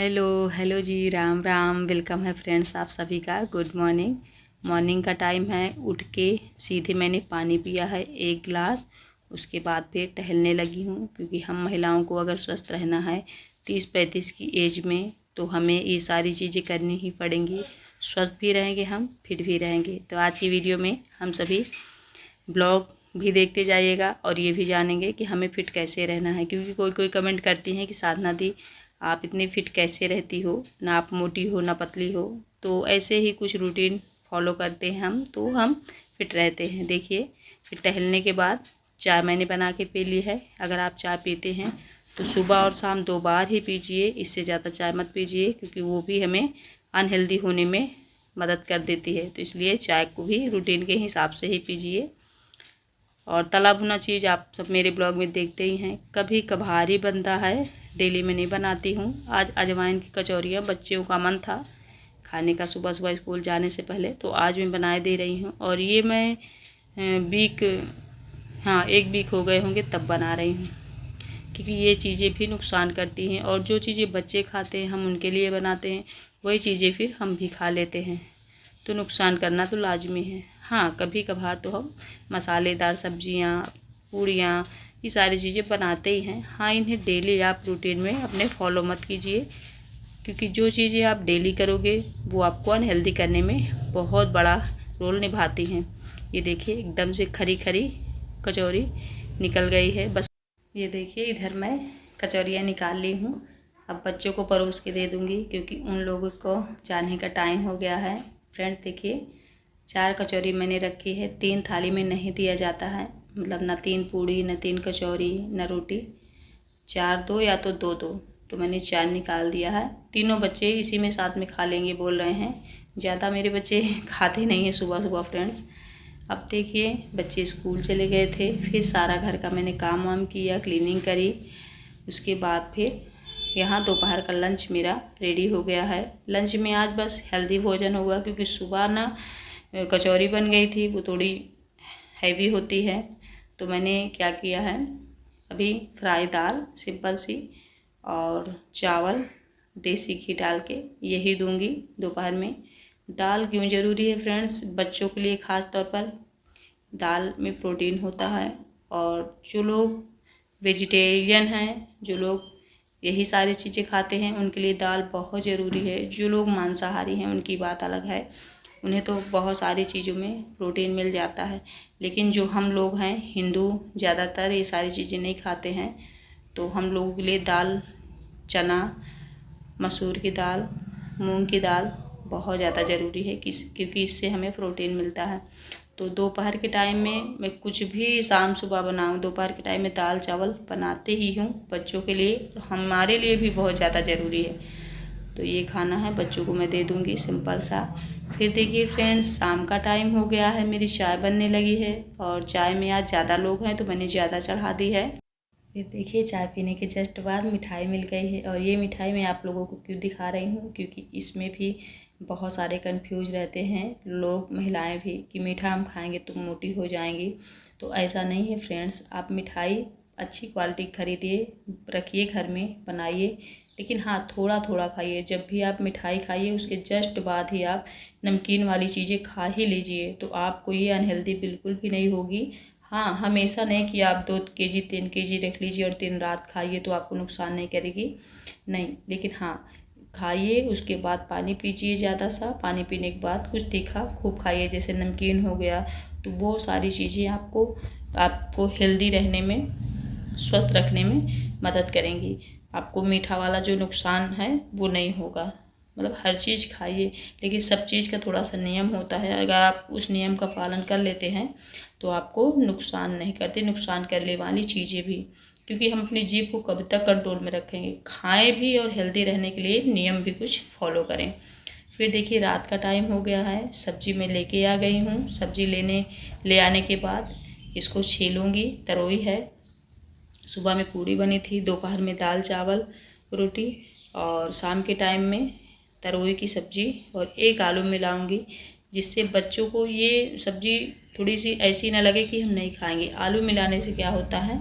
Hello hello जी, Ram Ram. Welcome है friends आप सभी का। Good morning. मॉर्निंग का टाइम है। उठ के सीधे मैंने पानी पिया है 1 गिलास। उसके बाद फिर टहलने लगी हूँ, क्योंकि हम महिलाओं को अगर स्वस्थ रहना है 30-35 की एज में, तो हमें ये सारी चीज़ें करनी ही पड़ेंगी। स्वस्थ भी रहेंगे, हम फिट भी रहेंगे। तो आज की वीडियो में हम सभी ब्लॉग भी देखते जाइएगा और ये भी जानेंगे कि हमें फ़िट कैसे रहना है। क्योंकि कोई कोई कमेंट करती हैं कि साधना दी आप इतनी फ़िट कैसे रहती हो, ना आप मोटी हो ना पतली हो। तो ऐसे ही कुछ रूटीन फॉलो करते हैं हम, तो हम फिट रहते हैं। देखिए, फिर टहलने के बाद चाय मैंने बना के पी ली है। अगर आप चाय पीते हैं तो सुबह और शाम 2 बार ही पीजिए, इससे ज़्यादा चाय मत पीजिए, क्योंकि वो भी हमें अनहेल्दी होने में मदद कर देती है। तो इसलिए चाय को भी रूटीन के हिसाब से ही पीजिए। और तला भुना चीज़ आप सब मेरे ब्लॉग में देखते ही हैं, कभी कभार ही बनता है, डेली में नहीं बनाती हूँ। आज अजवाइन की कचौरियाँ बच्चों का मन था खाने का सुबह सुबह स्कूल जाने से पहले, तो आज मैं बनाए दे रही हूँ। और ये मैं वीक 1 वीक हो गए होंगे तब बना रही हूँ, क्योंकि ये चीज़ें भी नुकसान करती हैं। और जो चीज़ें बच्चे खाते हैं हम उनके लिए बनाते हैं, वही चीज़ें फिर हम भी खा लेते हैं, तो नुकसान करना तो लाजमी है। हाँ, कभी कभार तो हम मसालेदार सब्जियाँ, पूड़ियाँ, ये सारी चीज़ें बनाते ही हैं। हाँ, इन्हें डेली आप रूटीन में अपने फॉलो मत कीजिए, क्योंकि जो चीज़ें आप डेली करोगे वो आपको अनहेल्दी करने में बहुत बड़ा रोल निभाती हैं। ये देखिए, एकदम से खरी खरी कचौरी निकल गई है। बस ये देखिए, इधर मैं कचौरियाँ निकाल ली हूँ। अब बच्चों को परोस के दे दूँगी, क्योंकि उन लोगों को जाने का टाइम हो गया है। फ्रेंड्स देखिए, 4 कचौरी मैंने रखी है। 3 थाली में नहीं दिया जाता है, मतलब ना 3 पूड़ी, ना 3 कचौरी, ना रोटी। 4 दो या तो 2-2, तो मैंने 4 निकाल दिया है। तीनों बच्चे इसी में साथ में खा लेंगे बोल रहे हैं। ज़्यादा मेरे बच्चे खाते नहीं हैं सुबह सुबह फ्रेंड्स। अब देखिए, बच्चे स्कूल चले गए थे, फिर सारा घर का मैंने काम वाम किया, क्लीनिंग करी। उसके बाद फिर यहाँ दोपहर का लंच मेरा रेडी हो गया है। लंच में आज बस हेल्दी भोजन होगा, क्योंकि सुबह ना कचौरी बन गई थी, वो थोड़ी हैवी होती है। तो मैंने क्या किया है, अभी फ्राई दाल सिंपल सी और चावल देसी घी डाल के यही दूंगी दोपहर में। दाल क्यों ज़रूरी है फ्रेंड्स, बच्चों के लिए ख़ास तौर पर दाल में प्रोटीन होता है। और जो लोग वेजिटेरियन हैं, जो लोग यही सारी चीज़ें खाते हैं, उनके लिए दाल बहुत ज़रूरी है। जो लोग मांसाहारी हैं उनकी बात अलग है, उन्हें तो बहुत सारी चीज़ों में प्रोटीन मिल जाता है। लेकिन जो हम लोग हैं हिंदू, ज़्यादातर ये सारी चीज़ें नहीं खाते हैं। तो हम लोगों के लिए दाल, चना, मसूर की दाल, मूंग की दाल बहुत ज़्यादा ज़रूरी है, क्योंकि इससे हमें प्रोटीन मिलता है। तो दोपहर के टाइम में मैं कुछ भी शाम सुबह बनाऊँ, दोपहर के टाइम में दाल चावल बनाते ही हूँ बच्चों के लिए। हमारे लिए भी बहुत ज़्यादा ज़रूरी है। तो ये खाना है, बच्चों को मैं दे दूँगी सिंपल सा। फिर देखिए फ्रेंड्स, शाम का टाइम हो गया है, मेरी चाय बनने लगी है। और चाय में आज ज़्यादा लोग हैं तो मैंने ज़्यादा चढ़ा दी है। फिर देखिए, चाय पीने के जस्ट बाद मिठाई मिल गई है। और ये मिठाई मैं आप लोगों को क्यों दिखा रही हूँ, क्योंकि इसमें भी बहुत सारे कंफ्यूज रहते हैं लोग, महिलाएं भी, कि मीठा हम खाएंगे तो मोटी हो जाएंगी। तो ऐसा नहीं है फ्रेंड्स, आप मिठाई अच्छी क्वालिटी खरीदिए, रखिए घर में, बनाइए। लेकिन हाँ, थोड़ा थोड़ा खाइए। जब भी आप मिठाई खाइए उसके जस्ट बाद ही आप नमकीन वाली चीज़ें खा ही लीजिए, तो आपको ये अनहेल्दी बिल्कुल भी नहीं होगी। हाँ, हमेशा नहीं कि आप 2 केजी 3 केजी रख लीजिए और दिन रात खाइए तो आपको नुकसान नहीं करेगी, नहीं। लेकिन हाँ, खाइए, उसके बाद पानी पीजिए ज़्यादा सा। पानी पीने के बाद कुछ तीखा खूब खाइए, जैसे नमकीन हो गया। तो वो सारी चीज़ें आपको हेल्दी रहने में, स्वस्थ रखने में मदद करेंगी। आपको मीठा वाला जो नुकसान है वो नहीं होगा। मतलब हर चीज़ खाइए, लेकिन सब चीज़ का थोड़ा सा नियम होता है। अगर आप उस नियम का पालन कर लेते हैं तो आपको नुकसान नहीं करते, नुकसान करने वाली चीज़ें भी। क्योंकि हम अपनी जीभ को कब तक कंट्रोल में रखेंगे। खाएं भी और हेल्दी रहने के लिए नियम भी कुछ फॉलो करें। फिर देखिए, रात का टाइम हो गया है, सब्जी मैं लेके आ गई हूँ। सब्जी ले आने के बाद इसको छीलूँगी। तरोई है, सुबह में पूड़ी बनी थी, दोपहर में दाल चावल रोटी, और शाम के टाइम में तरोई की सब्जी और 1 आलू मिलाऊंगी, जिससे बच्चों को ये सब्जी थोड़ी सी ऐसी ना लगे कि हम नहीं खाएंगे। आलू मिलाने से क्या होता है,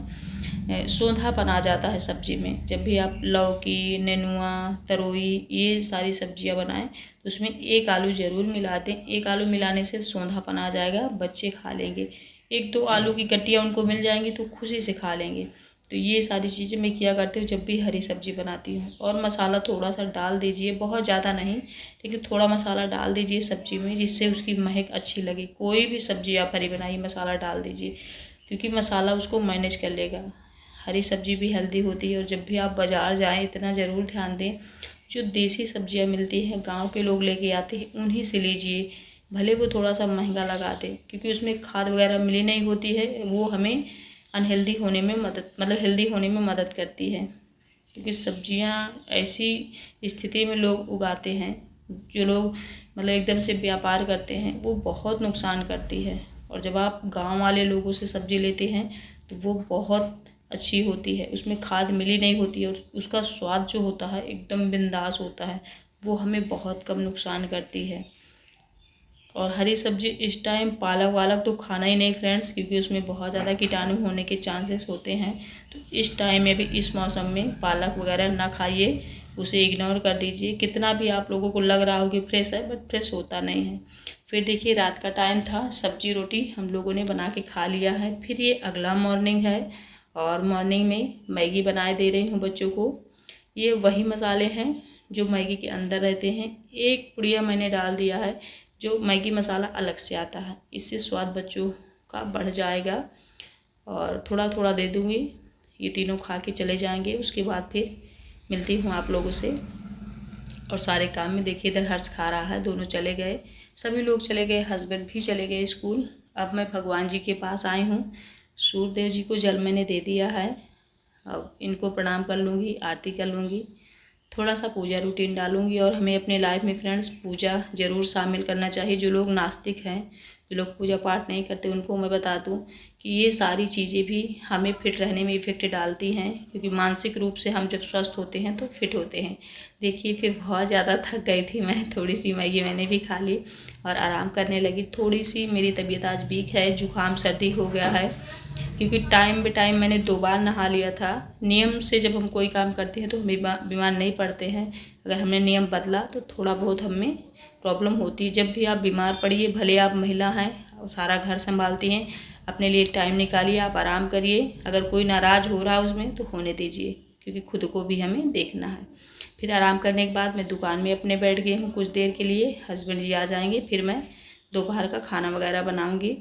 सोंधापन आ जाता है सब्जी में। जब भी आप लौकी, नेनुआ, तरोई ये सारी सब्जियां बनाएं तो उसमें एक आलू ज़रूर मिला दें। एक आलू मिलाने से सोंधापन आ जाएगा, बच्चे खा लेंगे। 1-2 आलू की कट्टियाँ उनको मिल जाएंगी तो खुशी से खा लेंगे। तो ये सारी चीज़ें मैं किया करती हूँ जब भी हरी सब्जी बनाती हूँ। और मसाला थोड़ा सा डाल दीजिए, बहुत ज़्यादा नहीं, लेकिन थोड़ा मसाला डाल दीजिए सब्जी में, जिससे उसकी महक अच्छी लगे। कोई भी सब्जी आप हरी बनाइए मसाला डाल दीजिए, क्योंकि मसाला उसको मैनेज कर लेगा। हरी सब्जी भी हेल्दी होती है। और जब भी आप बाज़ार जाएं इतना ज़रूर ध्यान दें, जो देसी सब्जियां मिलती हैं गांव के लोग लेके आते हैं उन्हीं से लीजिए, भले वो थोड़ा सा महंगा लगा दें, क्योंकि उसमें खाद वगैरह मिली नहीं होती है। वो हमें अनहेल्दी होने में हेल्दी होने में मदद करती है। क्योंकि सब्जियां ऐसी स्थिति में लोग उगाते हैं, जो लोग एकदम से व्यापार करते हैं, वो बहुत नुकसान करती है। और जब आप गांव वाले लोगों से सब्जी लेते हैं तो वो बहुत अच्छी होती है, उसमें खाद मिली नहीं होती है, और उसका स्वाद जो होता है एकदम बिंदास होता है। वो हमें बहुत कम नुकसान करती है। और हरी सब्जी इस टाइम पालक वालक तो खाना ही नहीं फ्रेंड्स, क्योंकि उसमें बहुत ज़्यादा कीटाणु होने के चांसेस होते हैं। तो इस टाइम में भी, इस मौसम में पालक वगैरह ना खाइए, उसे इग्नोर कर दीजिए। कितना भी आप लोगों को लग रहा हो कि फ्रेश है, बट फ्रेश होता नहीं है। फिर देखिए रात का टाइम था, सब्जी रोटी हम लोगों ने बना के खा लिया है। फिर ये अगला मॉर्निंग है और मॉर्निंग में मैगी बनाए दे रही हूँ बच्चों को। ये वही मसाले हैं जो मैगी के अंदर रहते हैं। एक पुड़िया मैंने डाल दिया है जो मैगी मसाला अलग से आता है, इससे स्वाद बच्चों का बढ़ जाएगा। और थोड़ा थोड़ा दे दूँगी, ये तीनों खा के चले जाएंगे। उसके बाद फिर मिलती हूँ आप लोगों से। और सारे काम में देखिए इधर हर्ष खा रहा है, दोनों चले गए, सभी लोग चले गए, हस्बैंड भी चले गए स्कूल। अब मैं भगवान जी के पास आई हूँ। सूर्यदेव जी को जल मैंने दे दिया है, अब इनको प्रणाम कर लूँगी, आरती कर लूँगी, थोड़ा सा पूजा रूटीन डालूँगी। और हमें अपने लाइफ में फ्रेंड्स पूजा ज़रूर शामिल करना चाहिए। जो लोग नास्तिक हैं, जो लोग पूजा पाठ नहीं करते, उनको मैं बता दूं कि ये सारी चीज़ें भी हमें फिट रहने में इफ़ेक्ट डालती हैं, क्योंकि मानसिक रूप से हम जब स्वस्थ होते हैं तो फिट होते हैं। देखिए फिर बहुत ज़्यादा थक गई थी मैं, थोड़ी सी मैगी मैंने भी खा ली और आराम करने लगी। थोड़ी सी मेरी तबीयत आज वीक है, जुकाम सर्दी हो गया है, क्योंकि टाइम बे टाइम मैंने 2 बार नहा लिया था। नियम से जब हम कोई काम करते हैं तो हम बीमार नहीं पड़ते हैं। अगर हमने नियम बदला तो थोड़ा बहुत हमें प्रॉब्लम होती है। जब भी आप बीमार पड़िए, भले आप महिला हैं और सारा घर संभालती हैं, अपने लिए टाइम निकालिए, आप आराम करिए। अगर कोई नाराज़ हो रहा है उसमें तो होने दीजिए, क्योंकि खुद को भी हमें देखना है। फिर आराम करने के बाद मैं दुकान में अपने बैठ गई हूँ कुछ देर के लिए। हस्बैंड जी आ जाएंगे, फिर मैं दोपहर का खाना वगैरह बनाऊँगी।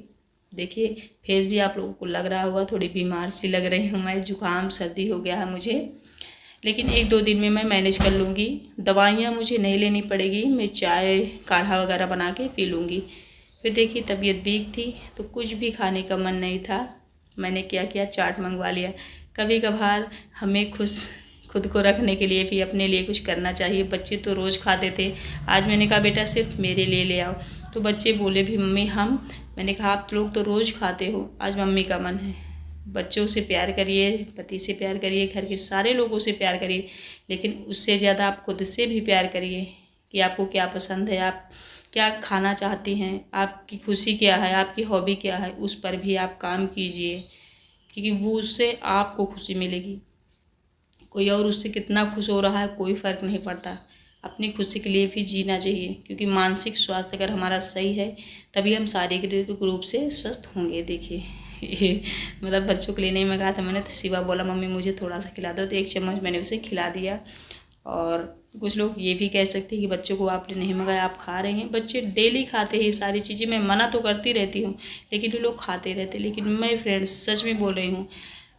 देखिए फेस भी आप लोगों को लग रहा होगा, थोड़ी बीमार सी लग रही हूँ मैं, जुकाम सर्दी हो गया है मुझे, लेकिन 1-2 दिन में मैं मैनेज कर लूँगी। दवाइयाँ मुझे नहीं लेनी पड़ेगी, मैं चाय काढ़ा वगैरह बना के पी लूँगी। फिर देखिए तबीयत वीक थी तो कुछ भी खाने का मन नहीं था, मैंने क्या किया, चाट मंगवा लिया। कभी कभार हमें खुद को रखने के लिए भी अपने लिए कुछ करना चाहिए। बच्चे तो रोज़ खाते थे, आज मैंने कहा बेटा सिर्फ मेरे लिए ले आओ, तो बच्चे बोले भी मम्मी मैंने कहा आप लोग तो रोज़ खाते हो, आज मम्मी का मन है। बच्चों से प्यार करिए, पति से प्यार करिए, घर के सारे लोगों से प्यार करिए, लेकिन उससे ज़्यादा आप खुद से भी प्यार करिए कि आपको क्या पसंद है, आप क्या खाना चाहती हैं, आपकी खुशी क्या है, आपकी हॉबी क्या है, उस पर भी आप काम कीजिए, क्योंकि वो उससे आपको खुशी मिलेगी। कोई और उससे कितना खुश हो रहा है कोई फ़र्क नहीं पड़ता, अपनी खुशी के लिए भी जीना चाहिए, क्योंकि मानसिक स्वास्थ्य अगर हमारा सही है तभी हम शारीरिक रूप से स्वस्थ होंगे। देखिए बच्चों के लिए नहीं मंगाया था मैंने, तो शिवा बोला मम्मी मुझे थोड़ा सा खिला दो, तो 1 चम्मच मैंने उसे खिला दिया। और कुछ लोग ये भी कह सकते हैं कि बच्चों को आपने नहीं मंगाया, आप खा रहे हैं। बच्चे डेली खाते हैं ये सारी चीज़ें, मैं मना तो करती रहती हूँ लेकिन ये लोग खाते रहते। लेकिन मैं फ्रेंड्स सच में बोल रही हूँ,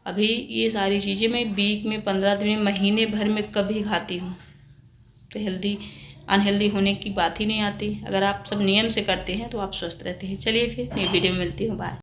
अभी ये सारी चीज़ें मैं वीक में 15 दिन में, महीने भर में कभी खाती हूँ, तो अनहेल्दी होने की बात ही नहीं आती। अगर आप सब नियम से करते हैं तो आप स्वस्थ रहते हैं। चलिए फिर नई वीडियो में मिलती हूँ, बाय।